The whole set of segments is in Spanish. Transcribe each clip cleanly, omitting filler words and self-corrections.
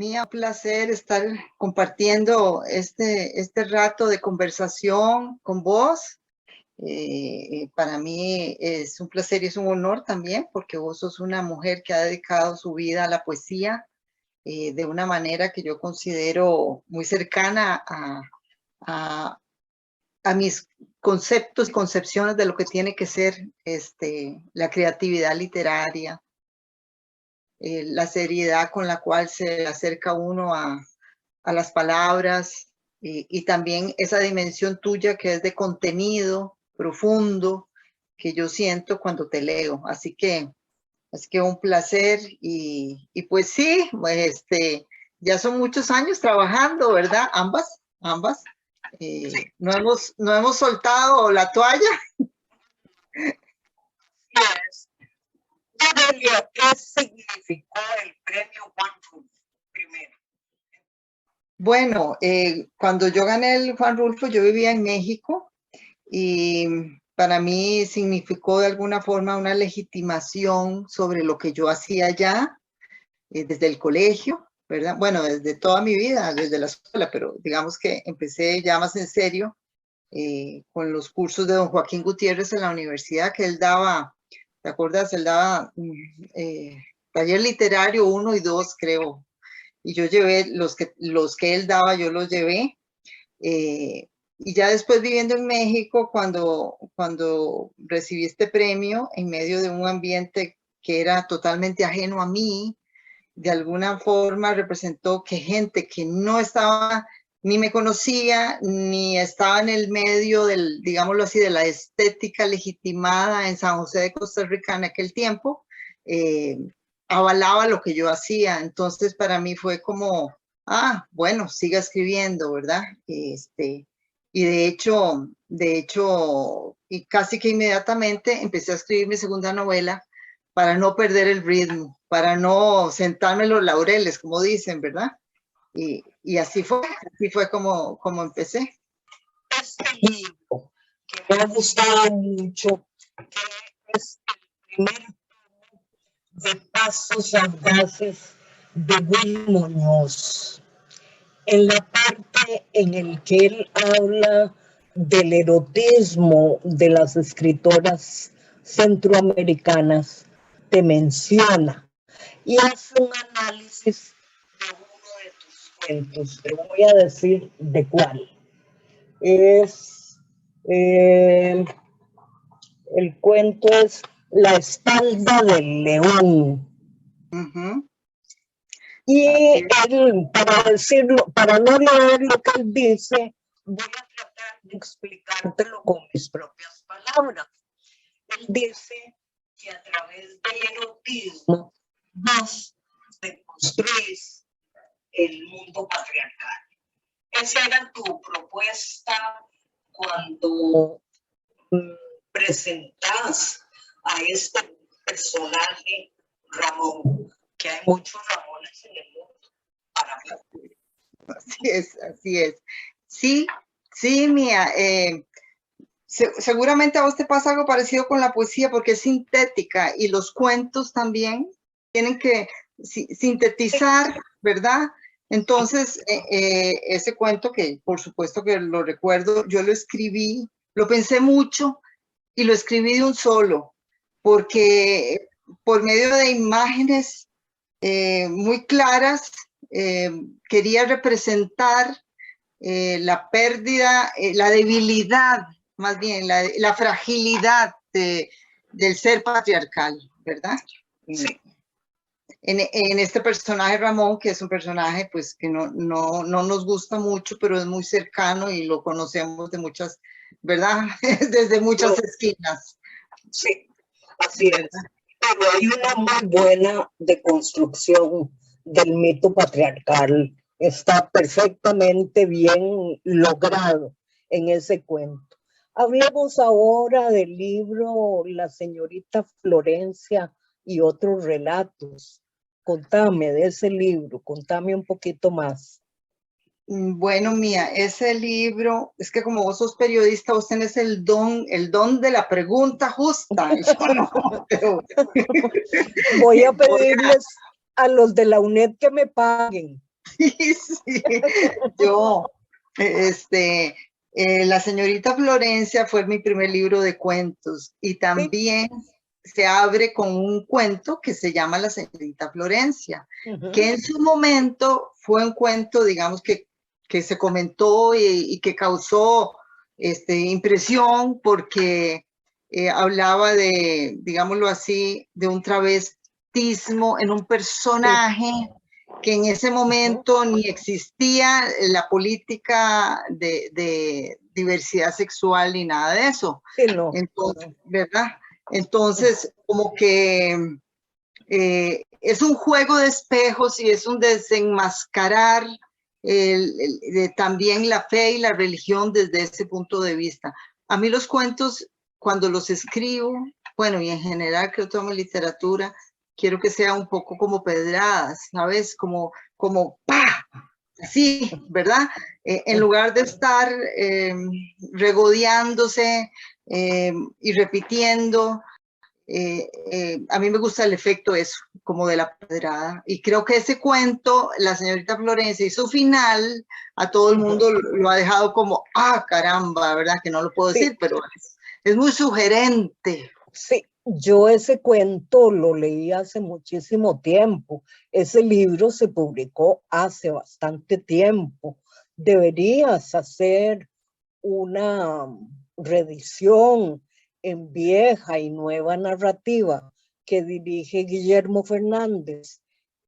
Mía, un placer estar compartiendo este rato de conversación con vos. Para mí es un placer y es un honor también, porque vos sos una mujer que ha dedicado su vida a la poesía de una manera que yo considero muy cercana a, a mis conceptos y concepciones de lo que tiene que ser la creatividad literaria, la seriedad con la cual se acerca uno a las palabras y también esa dimensión tuya que es de contenido profundo que yo siento cuando te leo. Así que un placer y pues sí, pues ya son muchos años trabajando, ¿verdad? Ambas. No hemos soltado la toalla. Yes. Delia, ¿qué significó el premio Juan Rulfo primero? Bueno, cuando yo gané el Juan Rulfo, yo vivía en México y para mí significó de alguna forma una legitimación sobre lo que yo hacía allá desde el colegio, ¿verdad? Bueno, desde toda mi vida, desde la escuela, pero digamos que empecé ya más en serio con los cursos de don Joaquín Gutiérrez en la universidad que él daba, ¿te acuerdas? Él daba taller literario 1 y 2, creo, y yo llevé los que él daba, yo los llevé. Y ya después viviendo en México, cuando recibí este premio en medio de un ambiente que era totalmente ajeno a mí, de alguna forma representó que gente que no estaba, ni me conocía, ni estaba en el medio del, digámoslo así, de la estética legitimada en San José de Costa Rica en aquel tiempo, avalaba lo que yo hacía. Entonces para mí fue como, bueno, siga escribiendo, ¿verdad? Y de hecho, y casi que inmediatamente empecé a escribir mi segunda novela para no perder el ritmo, para no sentarme en los laureles, como dicen, ¿verdad? Y así fue como empecé. Este libro que me ha gustado mucho, que es el primer de Pasos Audaces de Will Muñoz. En la parte en el que él habla del erotismo de las escritoras centroamericanas, te menciona y hace un análisis de uno de tus cuentos. Te voy a decir de cuál. Es el cuento es La espalda del león. Uh-huh. Y él, para no leer lo que él dice, voy a tratar de explicártelo con mis propias palabras. Él dice que a través del erotismo vos reconstruís el mundo patriarcal. Esa era tu propuesta cuando presentás a este personaje Ramón, que hay muchos Ramones en el mundo, para mí. Así es. Sí, Mía. Seguramente a vos te pasa algo parecido con la poesía porque es sintética y los cuentos también tienen que sintetizar, ¿verdad? Entonces, ese cuento que por supuesto que lo recuerdo, yo lo escribí, lo pensé mucho y lo escribí de un solo, porque por medio de imágenes muy claras quería representar la pérdida, la debilidad, más bien la fragilidad del ser patriarcal, ¿verdad? Sí. En este personaje Ramón, que es un personaje pues que no nos gusta mucho, pero es muy cercano y lo conocemos de muchas, ¿verdad? Desde muchas esquinas. Sí, así es. Pero hay una muy buena deconstrucción del mito patriarcal. Está perfectamente bien logrado en ese cuento. Hablemos ahora del libro La señorita Florencia y otros relatos. Contame de ese libro, contame un poquito más. Bueno, Mía, ese libro, es que como vos sos periodista, vos tenés el don de la pregunta justa. Yo no, pero... Voy a pedirles a los de la UNED que me paguen. Sí, sí. Yo, La señorita Florencia fue mi primer libro de cuentos y Sí. también se abre con un cuento que se llama La señorita Florencia, que en su momento fue un cuento, digamos, que se comentó y que causó impresión porque hablaba de, digámoslo así, de un travestismo en un Sí. personaje que en ese momento ni existía la política de diversidad sexual ni nada de eso. Sí, no. Entonces, ¿verdad? Entonces, como que es un juego de espejos y es un desenmascarar también la fe y la religión desde ese punto de vista. A mí los cuentos, cuando los escribo, bueno, y en general que yo tomo literatura, quiero que sea un poco como pedradas, ¿sabes? Como ¡pa! Así, ¿verdad? En lugar de estar regodeándose y repitiendo, a mí me gusta el efecto eso, como de la pedrada. Y creo que ese cuento, la señorita Florencia y su final, a todo el mundo lo ha dejado como, ah, caramba, ¿verdad? Que no lo puedo Sí. decir, pero es muy sugerente. Sí, yo ese cuento lo leí hace muchísimo tiempo. Ese libro se publicó hace bastante tiempo. Deberías hacer una reedición en vieja y nueva narrativa que dirige Guillermo Fernández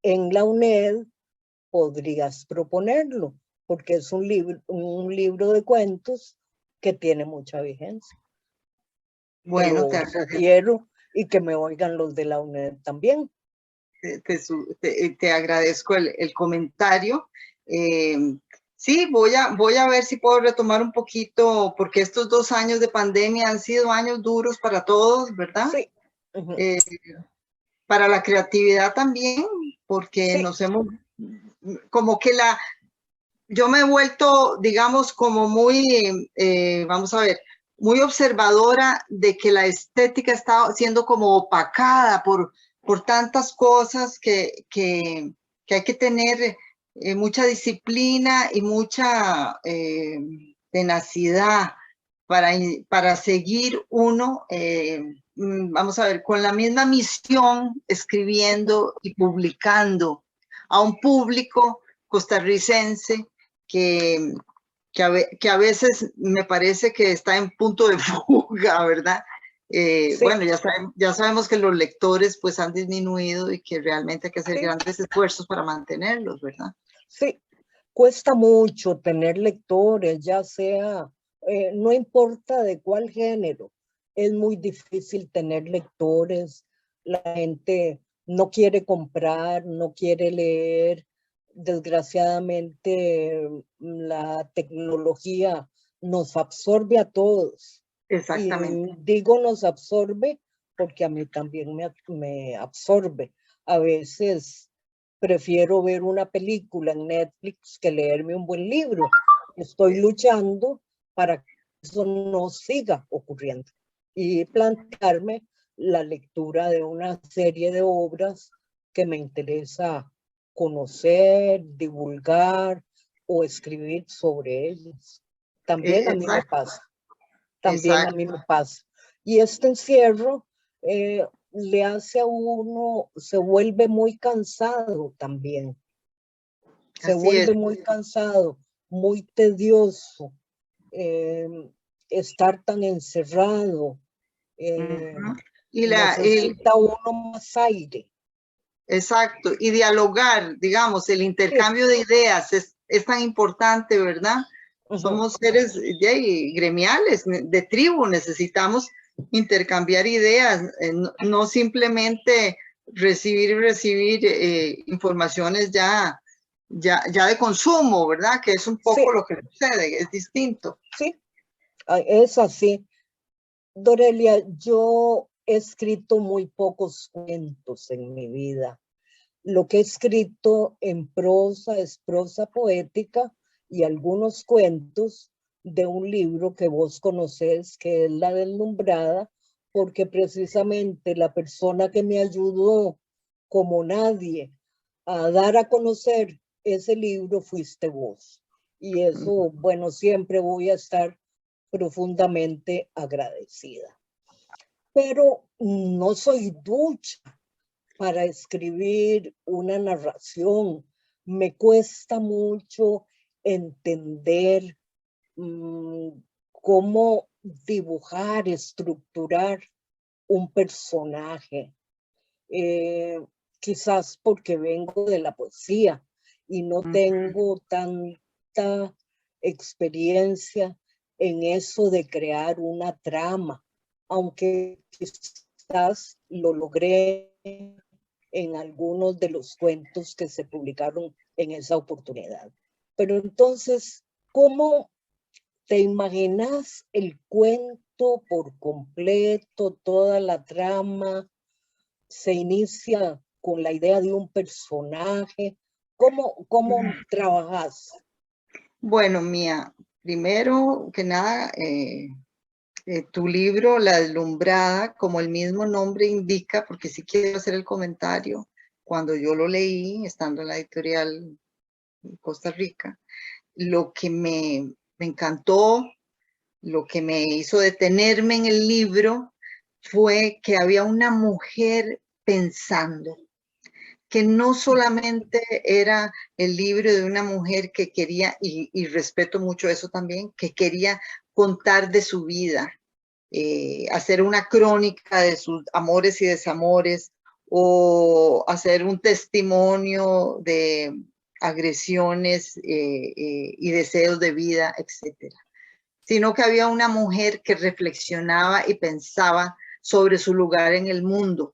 en la UNED. Podrías proponerlo, porque es un libro de cuentos que tiene mucha vigencia. Te Bueno, lo sugiero y que me oigan los de la UNED también. te agradezco el comentario. Sí, voy a ver si puedo retomar un poquito, porque estos 2 años de pandemia han sido años duros para todos, ¿verdad? Sí. Para la creatividad también, porque Sí. nos hemos, como que yo me he vuelto, digamos, como muy, vamos a ver, muy observadora de que la estética está siendo como opacada por tantas cosas que hay que tener mucha disciplina y mucha tenacidad para seguir uno, vamos a ver, con la misma misión, escribiendo y publicando a un público costarricense que, que a veces me parece que está en punto de fuga, ¿verdad? Sí. Bueno, ya sabemos que los lectores pues han disminuido y que realmente hay que hacer Sí. grandes esfuerzos para mantenerlos, ¿verdad? Sí, cuesta mucho tener lectores, ya sea, no importa de cuál género, es muy difícil tener lectores, la gente no quiere comprar, no quiere leer, desgraciadamente la tecnología nos absorbe a todos. Y Exactamente. digo nos absorbe porque a mí también me absorbe. A veces prefiero ver una película en Netflix que leerme un buen libro. Estoy luchando para que eso no siga ocurriendo y plantearme la lectura de una serie de obras que me interesa conocer, divulgar o escribir sobre ellas. También a mí me Exacto, pasa, también a exacto. mí me pasa. Y este encierro le hace a uno, se vuelve muy cansado también, se Así es. vuelve muy cansado, muy tedioso, estar tan encerrado, Uh-huh. Y necesita uno más aire. exacto, y dialogar, digamos, el Sí. intercambio de ideas es tan importante, ¿verdad? Uh-huh. Somos seres gremiales, de tribu, necesitamos intercambiar ideas, no simplemente recibir informaciones ya de consumo, ¿verdad? Que es un poco Sí, lo que sucede, es distinto. sí, es así. Dorelia, yo he escrito muy pocos cuentos en mi vida. Lo que he escrito en prosa es prosa poética y algunos cuentos de un libro que vos conocés, que es La Deslumbrada, porque precisamente la persona que me ayudó como nadie a dar a conocer ese libro fuiste vos. Y eso, bueno, siempre voy a estar profundamente agradecida. Pero no soy ducha para escribir una narración. Me cuesta mucho entender cómo dibujar, estructurar un personaje. Quizás porque vengo de la poesía y no tengo tanta experiencia en eso de crear una trama, aunque quizás lo logré en algunos de los cuentos que se publicaron en esa oportunidad. Pero entonces, ¿cómo te imaginas el cuento por completo, toda la trama? Se inicia con la idea de un personaje. ¿Cómo trabajas? Bueno, Mía, primero que nada, tu libro, La Deslumbrada, como el mismo nombre indica, porque sí quiero hacer el comentario, cuando yo lo leí, estando en la editorial Costa Rica, lo que me encantó, lo que me hizo detenerme en el libro fue que había una mujer pensando, que no solamente era el libro de una mujer que quería, y respeto mucho eso también, que quería contar de su vida, hacer una crónica de sus amores y desamores, o hacer un testimonio de agresiones y deseos de vida, etcétera, sino que había una mujer que reflexionaba y pensaba sobre su lugar en el mundo,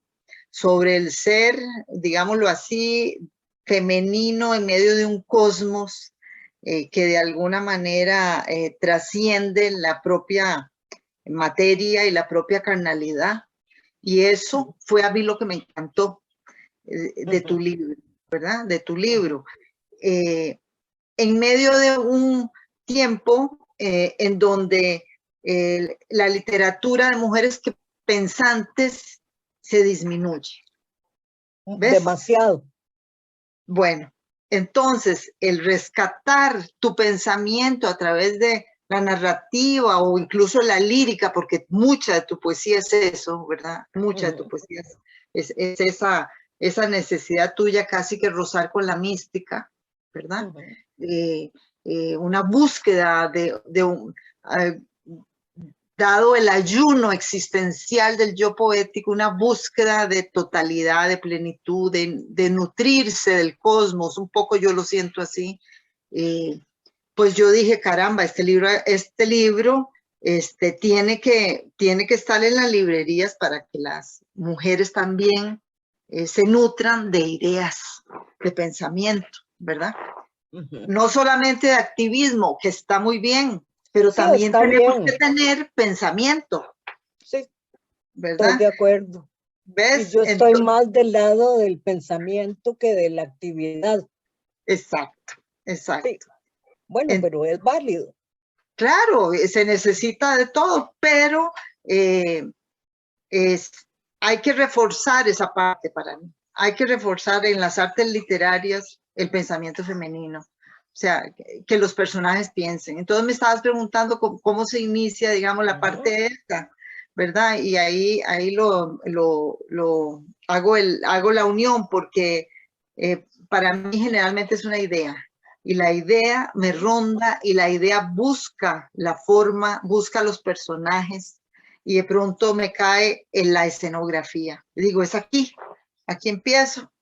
sobre el ser, digámoslo así, femenino en medio de un cosmos que de alguna manera trasciende la propia materia y la propia carnalidad. Y eso fue a mí lo que me encantó de tu libro, ¿verdad? De tu libro. En medio de un tiempo en donde la literatura de mujeres que pensantes se disminuye. ¿Ves? Demasiado. Bueno, entonces el rescatar tu pensamiento a través de la narrativa o incluso la lírica, porque mucha de tu poesía es eso, ¿verdad? Mucha de tu poesía es esa necesidad tuya casi que rozar con la mística, ¿verdad? Una búsqueda dado el ayuno existencial del yo poético, una búsqueda de totalidad, de plenitud, de nutrirse del cosmos, un poco yo lo siento así. Pues yo dije, caramba, este libro tiene que estar en las librerías para que las mujeres también se nutran de ideas, de pensamiento, ¿verdad? No solamente de activismo, que está muy bien, pero Sí, también está tenemos bien. que tener pensamiento, Sí, ¿verdad? estoy de acuerdo. Y ¿Ves? yo estoy Entonces, más del lado del pensamiento que de la actividad. exacto, exacto. Sí, bueno, pero es válido. Claro, se necesita de todo, pero hay que reforzar esa parte para mí. Hay que reforzar en las artes literarias el pensamiento femenino. O sea, que los personajes piensen. Entonces me estabas preguntando cómo se inicia, digamos, la parte esta, ¿verdad? Y ahí lo hago la unión porque para mí generalmente es una idea. Y la idea me ronda y la idea busca la forma, busca los personajes, y de pronto me cae en la escenografía. Digo, es aquí empiezo.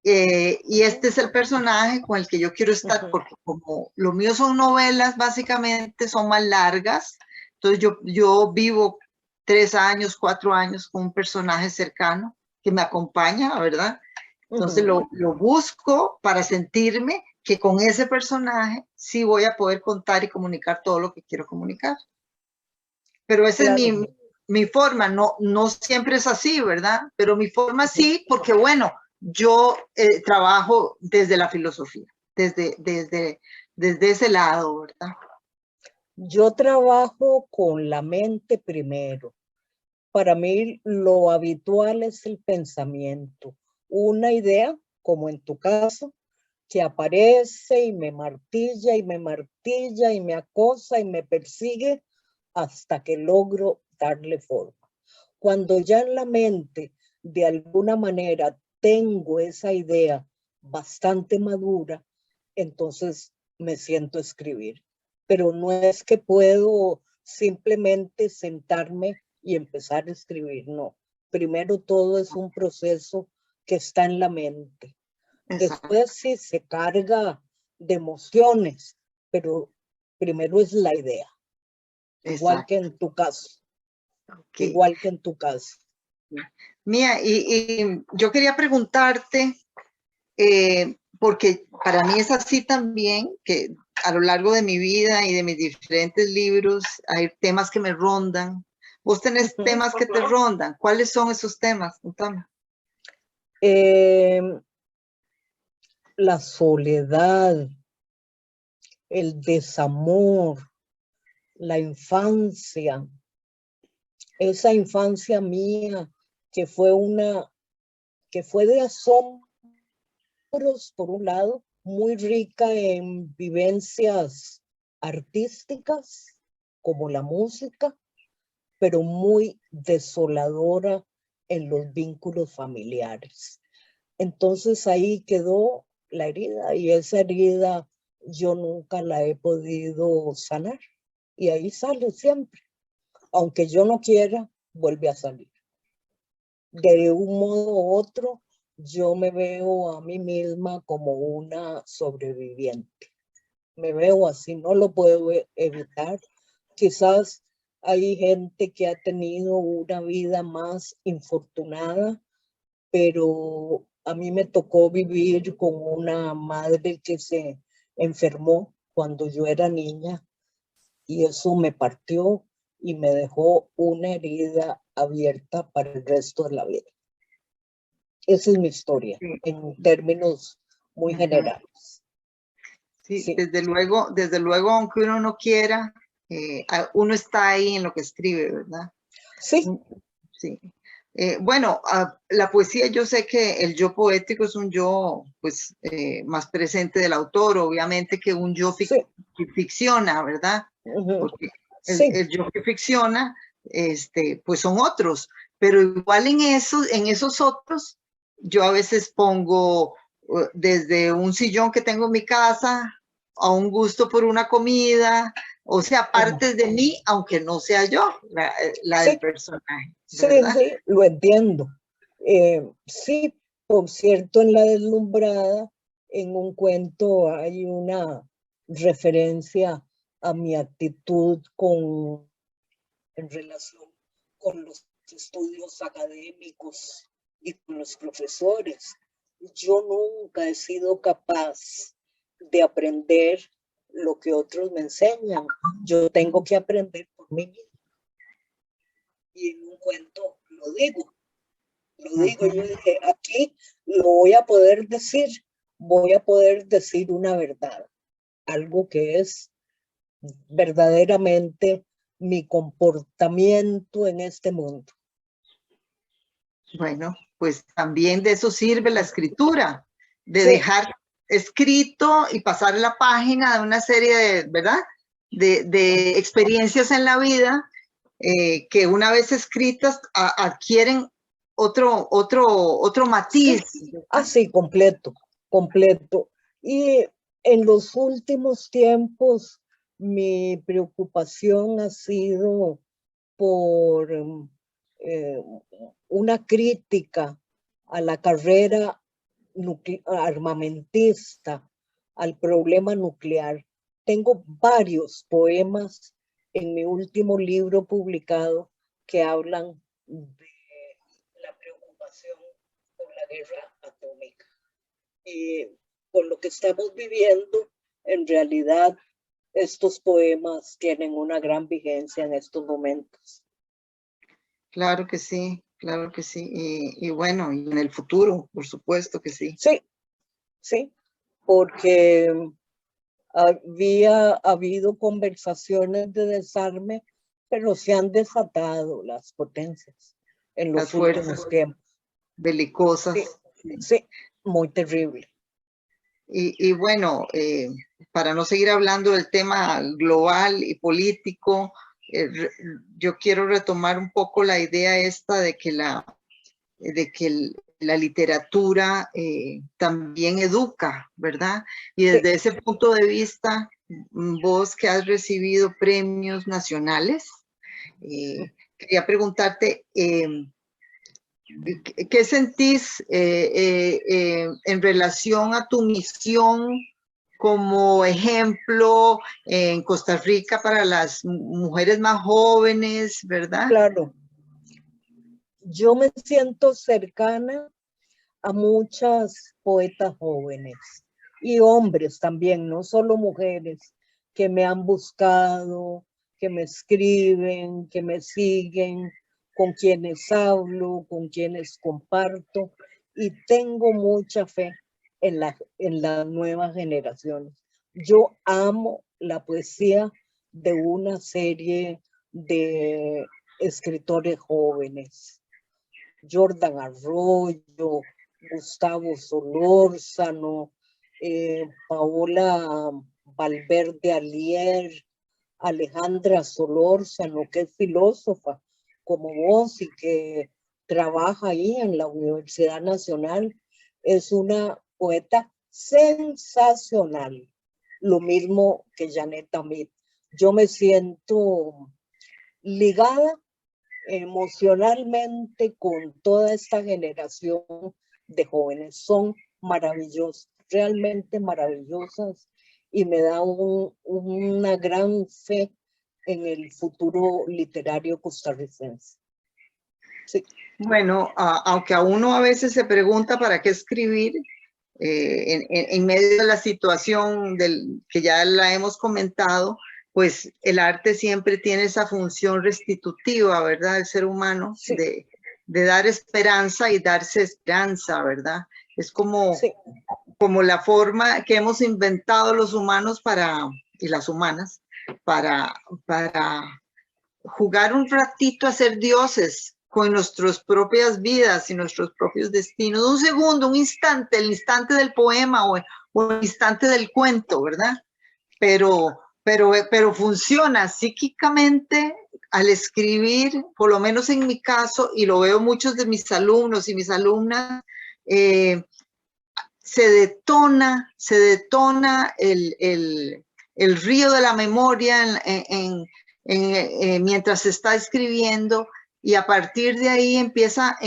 Y este es el personaje con el que yo quiero estar, porque como lo mío son novelas, básicamente son más largas, entonces yo vivo 3 años, 4 años con un personaje cercano que me acompaña, ¿verdad? Entonces lo busco para sentirme que con ese personaje sí voy a poder contar y comunicar todo lo que quiero comunicar. Pero esa es mi forma, no siempre es así, ¿verdad? Pero mi forma sí, porque bueno, yo trabajo desde la filosofía, desde ese lado, ¿verdad? Yo trabajo con la mente primero. Para mí lo habitual es el pensamiento. Una idea, como en tu caso, que aparece y me martilla y me martilla y me acosa y me persigue hasta que logro darle forma. Cuando ya en la mente de alguna manera tengo esa idea bastante madura, entonces me siento a escribir. Pero no es que puedo simplemente sentarme y empezar a escribir, no. Primero todo es un proceso que está en la mente. Exacto. Después sí se carga de emociones, pero primero es la idea. Igual que en tu caso. Okay. Igual que en tu caso. Mía, y yo quería preguntarte, porque para mí es así también, que a lo largo de mi vida y de mis diferentes libros hay temas que me rondan. Vos tenés temas que te rondan. ¿Cuáles son esos temas? Contame. La soledad, el desamor, la infancia, esa infancia mía que fue de asombros por un lado, muy rica en vivencias artísticas como la música, pero muy desoladora en los vínculos familiares. Entonces ahí quedó la herida y esa herida yo nunca la he podido sanar y ahí sale siempre. Aunque yo no quiera, vuelve a salir. De un modo u otro, yo me veo a mí misma como una sobreviviente. Me veo así, no lo puedo evitar. Quizás hay gente que ha tenido una vida más infortunada, pero a mí me tocó vivir con una madre que se enfermó cuando yo era niña y eso me partió y me dejó una herida abierta para el resto de la vida. Esa es mi historia, en términos muy generales. Sí, Sí. desde luego, aunque uno no quiera, uno está ahí en lo que escribe, ¿verdad? Sí. Sí. Bueno, la poesía, yo sé que el yo poético es un yo, pues, más presente del autor, obviamente que un yo Sí. que ficciona, ¿verdad? Porque Sí. el yo que ficciona, pues son otros, pero igual en esos otros, yo a veces pongo desde un sillón que tengo en mi casa, a un gusto por una comida, o sea, partes de mí, aunque no sea yo, la Sí. del personaje. ¿Verdad? Sí, lo entiendo. Sí, por cierto, en La Deslumbrada, en un cuento hay una referencia a mi actitud en relación con los estudios académicos y con los profesores. Yo nunca he sido capaz de aprender lo que otros me enseñan. Yo tengo que aprender por mí mismo. Y en un cuento lo digo, yo dije, aquí lo voy a poder decir una verdad, algo que es verdaderamente mi comportamiento en este mundo. Bueno, pues también de eso sirve la escritura, de Sí. dejar escrito y pasar la página de una serie de, ¿verdad? De experiencias en la vida que una vez escritas adquieren otro matiz. Sí. Así, completo. Y en los últimos tiempos, mi preocupación ha sido por una crítica a la carrera armamentista, al problema nuclear. Tengo varios poemas en mi último libro publicado que hablan de la preocupación por la guerra atómica. Y por lo que estamos viviendo, en realidad, estos poemas tienen una gran vigencia en estos momentos. Claro que sí, claro que sí. Y bueno, y en el futuro, por supuesto que sí. Sí, porque había habido conversaciones de desarme, pero se han desatado las potencias en los últimos tiempos. Belicosas. Sí, muy terrible. Y bueno, para no seguir hablando del tema global y político, yo quiero retomar un poco la idea esta de que la literatura también educa, ¿verdad? Y desde ese punto de vista, vos que has recibido premios nacionales, quería preguntarte, ¿qué sentís en relación a tu misión como ejemplo en Costa Rica para las mujeres más jóvenes, ¿verdad? Claro, yo me siento cercana a muchas poetas jóvenes y hombres también, no solo mujeres, que me han buscado, que me escriben, que me siguen, con quienes hablo, con quienes comparto, y tengo mucha fe en las nuevas generaciones. Yo amo la poesía de una serie de escritores jóvenes. Jordan Arroyo, Gustavo Solórzano, Paola Valverde Alier, Alejandra Solórzano, que es filósofa como vos y que trabaja ahí en la Universidad Nacional, es una poeta sensacional. Lo mismo que Janet Amit. Yo me siento ligada emocionalmente con toda esta generación de jóvenes. Son maravillosas, realmente maravillosas, y me da una gran fe en el futuro literario costarricense. Sí. Bueno, aunque a uno a veces se pregunta para qué escribir, en medio de la situación que ya la hemos comentado, pues el arte siempre tiene esa función restitutiva, ¿verdad? Del ser humano, Sí. de dar esperanza y darse esperanza, ¿verdad? Es como, sí. como la forma que hemos inventado los humanos y las humanas para jugar un ratito a ser dioses con nuestras propias vidas y nuestros propios destinos. Un segundo, un instante, el instante del poema o el instante del cuento, ¿verdad? Pero funciona psíquicamente al escribir, por lo menos en mi caso, y lo veo muchos de mis alumnos y mis alumnas, se detona el río de la memoria mientras se está escribiendo, y a partir de ahí empieza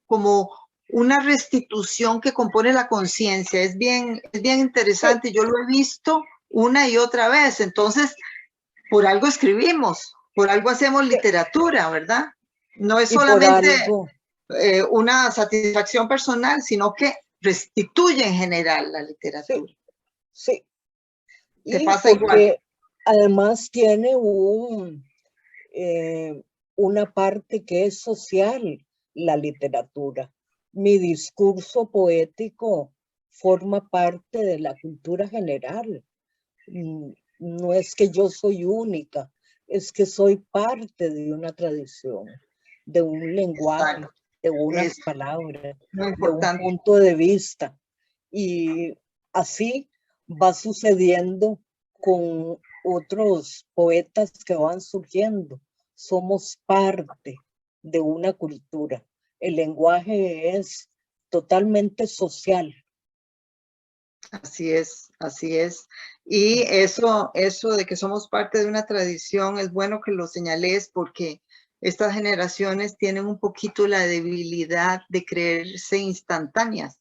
como una restitución que compone la conciencia. Es bien interesante, yo lo he visto una y otra vez. Entonces, por algo escribimos, por algo hacemos literatura, ¿verdad? No es solamente una satisfacción personal, sino que restituye en general la literatura. Sí. ¿Te Y pasa porque igual? además tiene una parte que es social, la literatura. Mi discurso poético forma parte de la cultura general. No es que yo soy única, es que soy parte de una tradición, de un lenguaje, Exacto. de unas Es palabras, muy de un importante. punto de vista. Y así va sucediendo con otros poetas que van surgiendo. Somos parte de una cultura. El lenguaje es totalmente social. Así es, así es. Y eso de que somos parte de una tradición, es bueno que lo señales, porque estas generaciones tienen un poquito la debilidad de creerse instantáneas,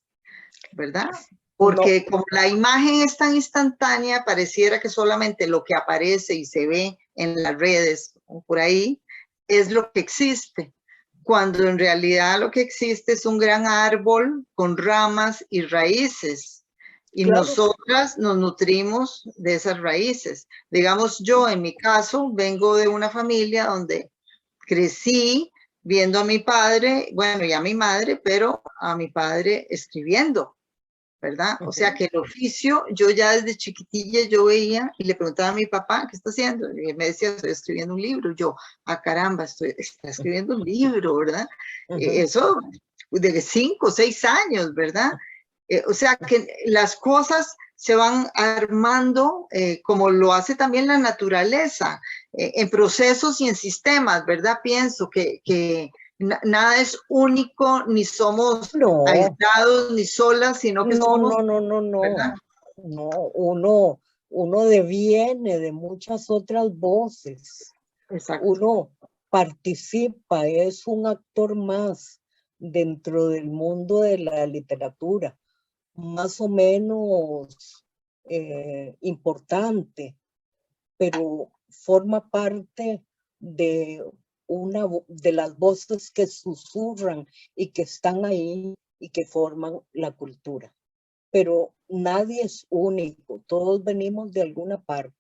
¿verdad? Porque como la imagen es tan instantánea, pareciera que solamente lo que aparece y se ve en las redes o por ahí es lo que existe, cuando en realidad lo que existe es un gran árbol con ramas y raíces, y Claro. nosotras nos nutrimos de esas raíces. Digamos, yo en mi caso vengo de una familia donde crecí viendo a mi padre, bueno, y a mi madre, pero a mi padre escribiendo, ¿verdad? O sea que el oficio, yo ya desde chiquitilla yo veía y le preguntaba a mi papá, ¿qué está haciendo? Y él me decía, estoy escribiendo un libro. Yo, caramba, está escribiendo un libro, ¿verdad? Eso de 5 o 6 años, ¿verdad? O sea, que las cosas se van armando como lo hace también la naturaleza, en procesos y en sistemas, ¿verdad? Pienso que nada es único, ni somos No, aislados, ni solas, sino que no, somos, no, no, no, no. ¿verdad? No, uno deviene de muchas otras voces. Exacto. Uno participa, es un actor más dentro del mundo de la literatura, más o menos importante, pero forma parte de de las voces que susurran y que están ahí y que forman la cultura. Pero nadie es único, todos venimos de alguna parte,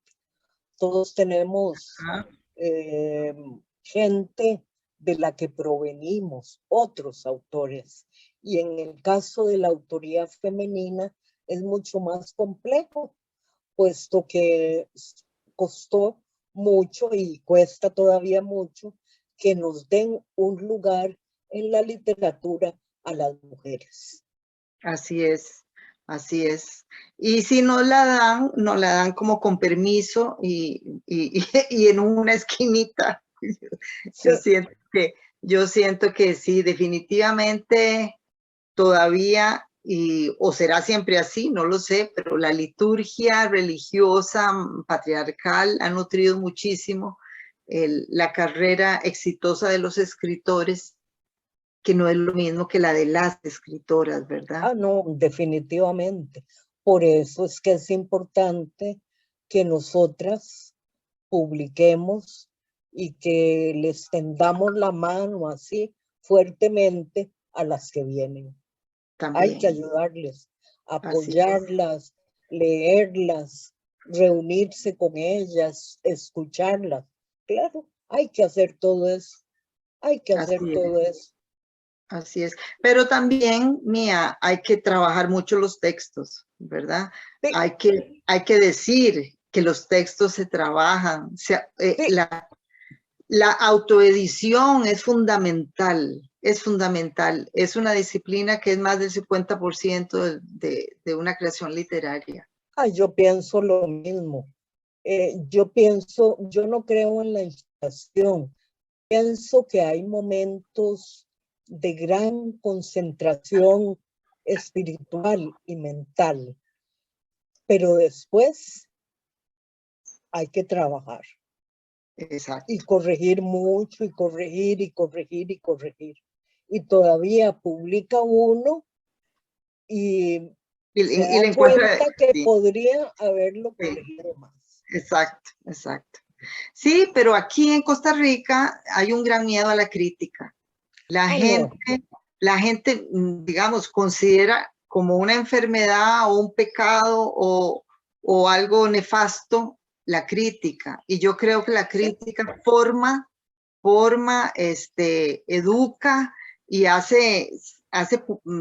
todos tenemos Ah, eh, gente de la que provenimos, otros autores. Y en el caso de la autoría femenina es mucho más complejo, puesto que costó mucho y cuesta todavía mucho que nos den un lugar en la literatura a las mujeres. así es, así es. Y si nos la dan como con permiso y en una esquinita. Yo Sí, siento yo siento que sí, definitivamente todavía, o será siempre así, no lo sé, pero la liturgia religiosa patriarcal ha nutrido muchísimo la carrera exitosa de los escritores, que no es lo mismo que la de las escritoras, ¿verdad? no, definitivamente. Por eso es que es importante que nosotras publiquemos y que les tendamos la mano así fuertemente a las que vienen. Hay que También, ayudarles, así es, apoyarlas, leerlas, reunirse con ellas, escucharlas. Claro, hay que hacer todo eso, hay que hacer así es. todo eso. Así es, pero también, Mía, hay que trabajar mucho los textos, ¿verdad? Sí, Hay que decir que los textos se trabajan. O sea, sí. la autoedición es fundamental. Es una disciplina que es más del 50% de una creación literaria. Yo pienso lo mismo. Yo no creo en la inspiración. Pienso que hay momentos de gran concentración espiritual y mental, pero después hay que trabajar y Exacto. corregir mucho y corregir y corregir y corregir. Y todavía publica uno y se Y da le encuentra, cuenta que sí, podría haberlo sí, corregido más. exacto, exacto. Sí, pero aquí en Costa Rica hay un gran miedo a la crítica. La No, gente, la gente, digamos, considera como una enfermedad o un pecado o algo nefasto la crítica. Y yo creo que la sí, crítica educa y hace,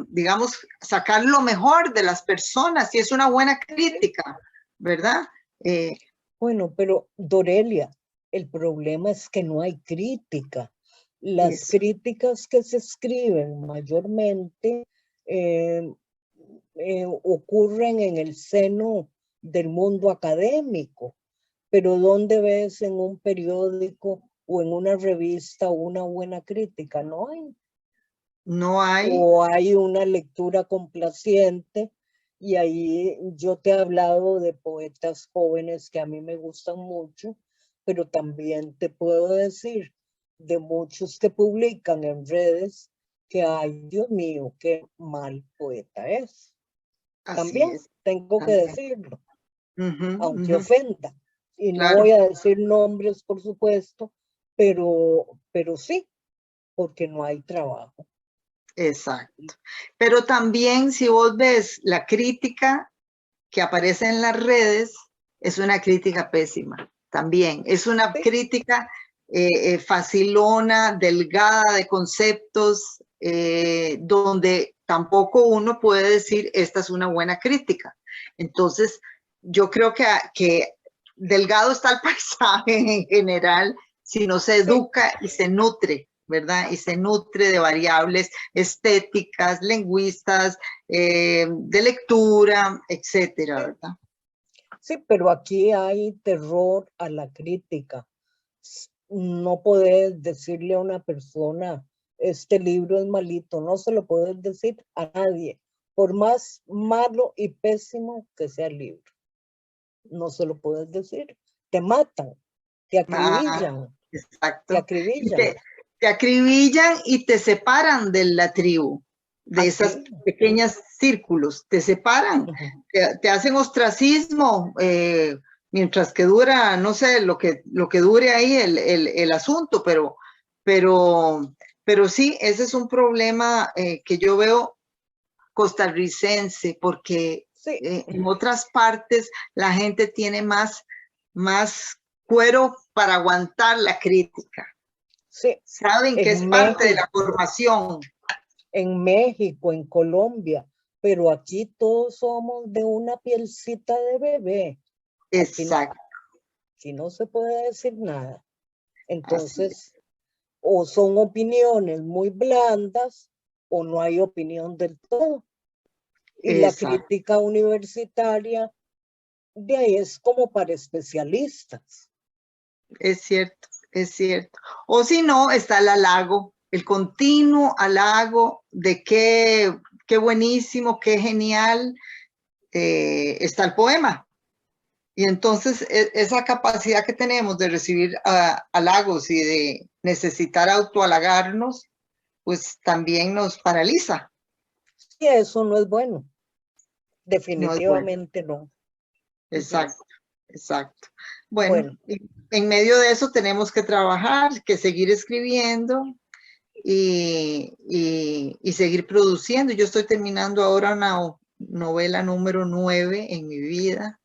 digamos, sacar lo mejor de las personas. Y es una buena sí. crítica, ¿verdad? Eh, Bueno, pero Dorelia, el problema es que no hay crítica. Las eso. críticas que se escriben mayormente eh, ocurren en el seno del mundo académico, pero ¿dónde ves en un periódico o en una revista una buena crítica? No hay. No hay, O hay una lectura complaciente y ahí yo te he hablado de poetas jóvenes que a mí me gustan mucho, pero también te puedo decir de muchos que publican en redes que, ay, Dios mío, qué mal poeta es. así También es, tengo que también. decirlo, Ujú, aunque ujú, ofenda. Y no claro. voy a decir nombres, por supuesto, pero sí, porque no hay trabajo. Exacto. Pero también si vos ves la crítica que aparece en las redes, es una crítica pésima. También es una Sí, crítica facilona, delgada de conceptos, donde tampoco uno puede decir esta es una buena crítica. Entonces, yo creo que delgado está el paisaje en general si no se sí. educa y se nutre, ¿verdad? Y se nutre de variables estéticas, lingüistas, de lectura, etcétera, ¿verdad? Sí, pero aquí hay terror a la crítica. No puedes decirle a una persona, este libro es malito, no se lo puedes decir a nadie, por más malo y pésimo que sea el libro. No se lo puedes decir. Te matan, te acribillan, Exacto. te acribillan. Te acribillan y te separan de la tribu, de esas pequeñas círculos, te separan, te hacen ostracismo, mientras que dura, no sé, lo que dure ahí el asunto, pero sí, ese es un problema que yo veo costarricense, porque en otras partes la gente tiene más cuero para aguantar la crítica. Sí. Saben que es parte de la formación. En México, en Colombia, pero aquí todos somos de una pielcita de bebé. Exacto. Aquí no se puede decir nada. Entonces, o son opiniones muy blandas o no hay opinión del todo. Y la crítica universitaria de ahí es como para especialistas. Es cierto, es cierto. O si no, está el halago, el continuo halago de qué buenísimo, qué genial está el poema. Y entonces esa capacidad que tenemos de recibir halagos y de necesitar autohalagarnos, pues también nos paraliza. Sí, eso no es bueno. Definitivamente no. Exacto, exacto. Bueno, en medio de eso tenemos que trabajar, que seguir escribiendo y seguir produciendo. Yo estoy terminando ahora una novela número 9 en mi vida.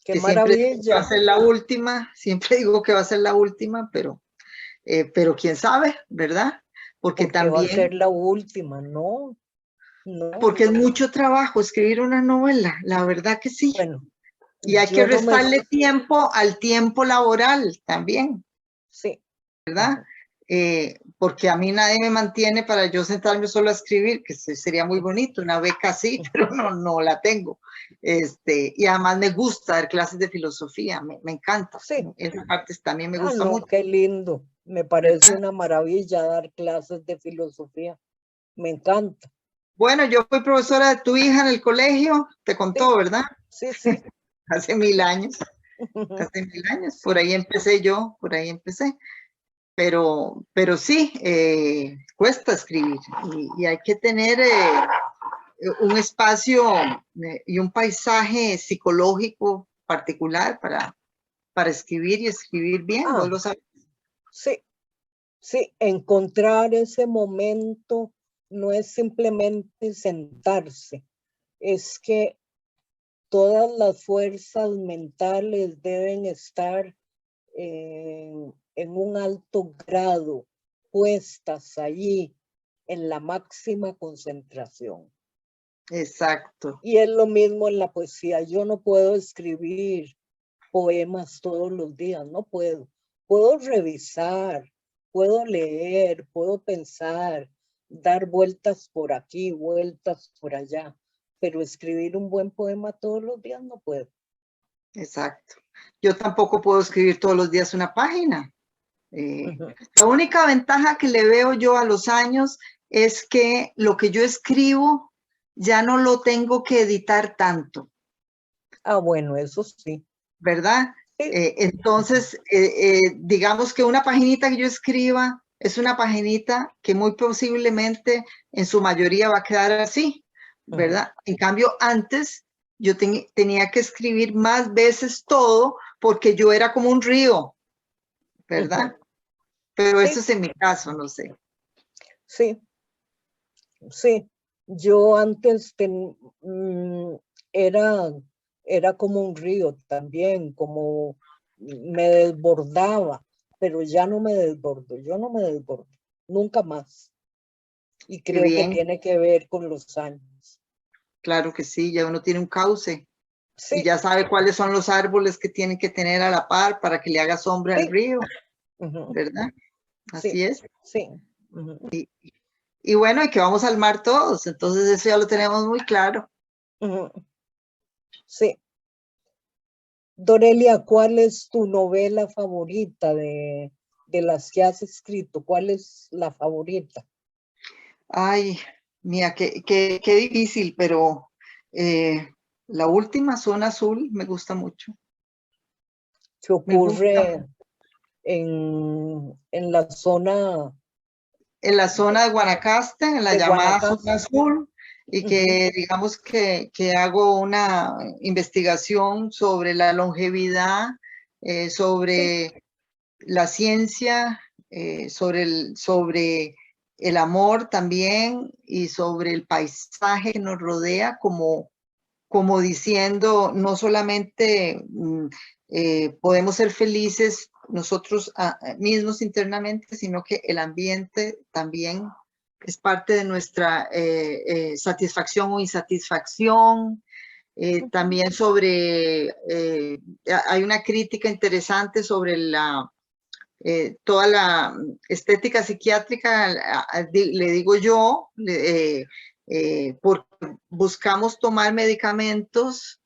¡Qué que maravilla! Siempre digo que va a ser la última, siempre digo que va a ser la última, pero quién sabe, ¿verdad? Porque también va a ser la última, no. Porque es mucho trabajo escribir una novela, la verdad que sí. Bueno, y hay que restarle tiempo al tiempo laboral también. Sí. ¿Verdad? Porque a mí nadie me mantiene para yo sentarme solo a escribir, que sería muy bonito, una beca sí, pero no la tengo. Y además me gusta dar clases de filosofía, me encanta. Sí. Esa parte también me gusta mucho. Qué lindo. Me parece una maravilla dar clases de filosofía. Me encanta. Bueno, yo fui profesora de tu hija en el colegio, te contó, ¿verdad? Sí. Hace 1000 años. Hace 1000 años. Por ahí empecé yo, por ahí empecé. Pero sí, cuesta escribir y hay que tener un espacio y un paisaje psicológico particular para escribir y escribir bien, ¿vos lo sabes? Sí, encontrar ese momento no es simplemente sentarse, es que todas las fuerzas mentales deben estar en un alto grado, puestas allí en la máxima concentración. Exacto. Y es lo mismo en la poesía. Yo no puedo escribir poemas todos los días, no puedo. Puedo revisar, puedo leer, puedo pensar, dar vueltas por aquí, vueltas por allá, pero escribir un buen poema todos los días no puedo. Exacto. Yo tampoco puedo escribir todos los días una página. La única ventaja que le veo yo a los años es que lo que yo escribo ya no lo tengo que editar tanto. Bueno, eso sí. ¿Verdad? Entonces, digamos que una paginita que yo escriba es una paginita que muy posiblemente en su mayoría va a quedar así, ¿verdad? En cambio, antes yo tenía que escribir más veces todo porque yo era como un río, ¿verdad? Pero eso es en mi caso, no sé. Sí. Yo antes era como un río también, como me desbordaba, pero ya no me desbordo, yo no me desbordo, nunca más. Y creo que tiene que ver con los años. Claro que sí, ya uno tiene un cauce. Sí. Y ya sabe cuáles son los árboles que tienen que tener a la par para que le haga sombra al río, ¿verdad? Así es. Sí. Ujú, Y bueno, y que vamos al mar todos, entonces eso ya lo tenemos muy claro. ujú. Sí. Dorelia, ¿cuál es tu novela favorita de las que has escrito? ¿Cuál es la favorita? Ay, mira, qué difícil, pero eh, la última, Zona Azul, me gusta mucho. ¿Qué Me gusta ocurre en la zona en la zona de Guanacaste, en la de llamada Zona Guanacaste? Azul, y Ujú, que digamos que hago una investigación sobre la longevidad, sí, sobre la ciencia, sobre el amor también y sobre el paisaje que nos rodea, como diciendo, no solamente podemos ser felices nosotros mismos internamente, sino que el ambiente también es parte de nuestra satisfacción o insatisfacción. ujú, También hay una crítica interesante sobre toda la estética psiquiátrica, le digo yo, porque buscamos tomar medicamentos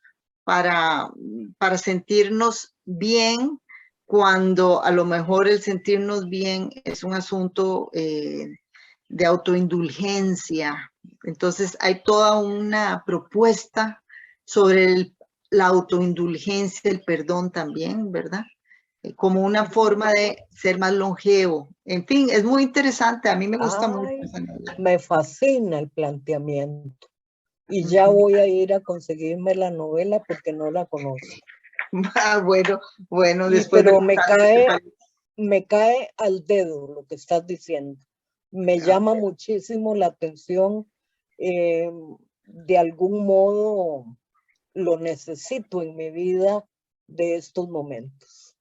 para, para sentirnos bien, cuando a lo mejor el sentirnos bien es un asunto de autoindulgencia. Entonces hay toda una propuesta sobre la autoindulgencia, el perdón también, ¿verdad? Como una ujú. forma de ser más longevo. En fin, es muy interesante, a mí me gusta mucho Ay, esa novela. me fascina el planteamiento. Y ya Ujú. voy a ir a conseguirme la novela porque no la conozco. Ah, bueno, bueno, Y después me pero contás qué te parece. me cae al dedo lo que estás diciendo. Me Ah, llama muchísimo la atención. eh, de algún modo lo necesito en mi vida de estos momentos,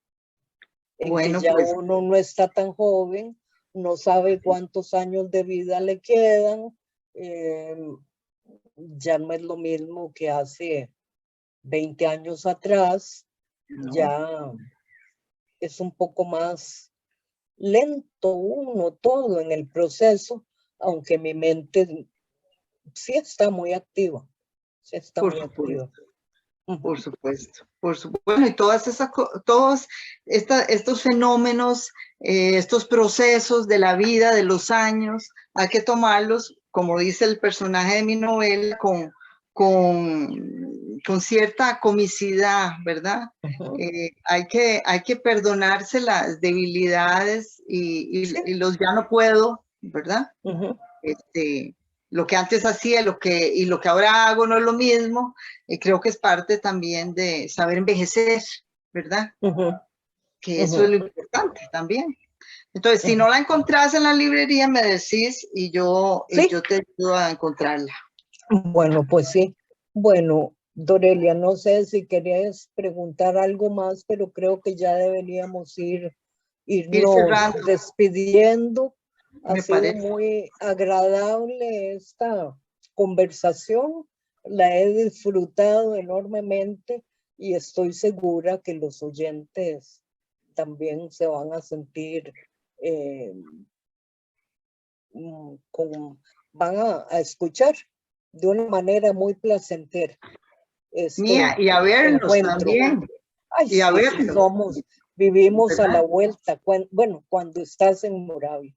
en que bueno, ya pues uno no está tan joven, no sabe cuántos años de vida le quedan, eh, ya no es lo mismo que hace 20 años atrás, no, ya es un poco más lento uno todo en el proceso, aunque mi mente sí está muy activa, sí está por muy supuesto. activa. Por Ujú, supuesto, por supuesto. Bueno, y todos estos fenómenos, estos procesos de la vida, de los años, hay que tomarlos, como dice el personaje de mi novela, con cierta comicidad, ¿verdad? ujú. Hay que perdonarse las debilidades Sí, y los ya no puedo, ¿verdad? ujú, Este, lo que antes hacía y lo que ahora hago no es lo mismo. Creo que es parte también de saber envejecer, ¿verdad? ujú, Que eso es ujú, lo importante también. Entonces, si ujú. no la encontrás en la librería, me decís y Sí, yo te ayudo a encontrarla. bueno, pues sí. Bueno, Dorelia, no sé si querías preguntar algo más, pero creo que ya deberíamos Ir irnos cerrando, despidiendo. Ha me sido parece. muy agradable esta conversación. La he disfrutado enormemente y estoy segura que los oyentes también se van a sentir eh, van a escuchar de una manera muy placentera Mía, este y a verlos encuentro. también, Ay, y a sí, sí, verlos, vivimos a la ¿verdad? vuelta. Bueno, cuando estás en Moravia,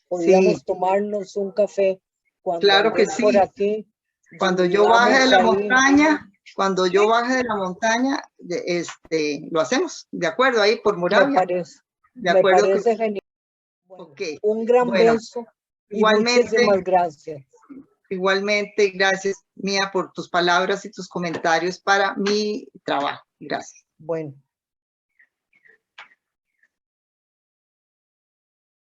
Sí, podríamos tomarnos un café cuando claro que andes por sí. aquí. Cuando yo baje de Vamos la ahí. montaña, cuando yo Sí, baje de la montaña, lo hacemos, de acuerdo, ahí por me Moravia, parece, de me acuerdo que, parece genial. Bueno, ok, un gran bueno, beso y igualmente, muchísimas gracias. igualmente, gracias, Mía, por tus palabras y tus comentarios para mi trabajo. Gracias. Bueno.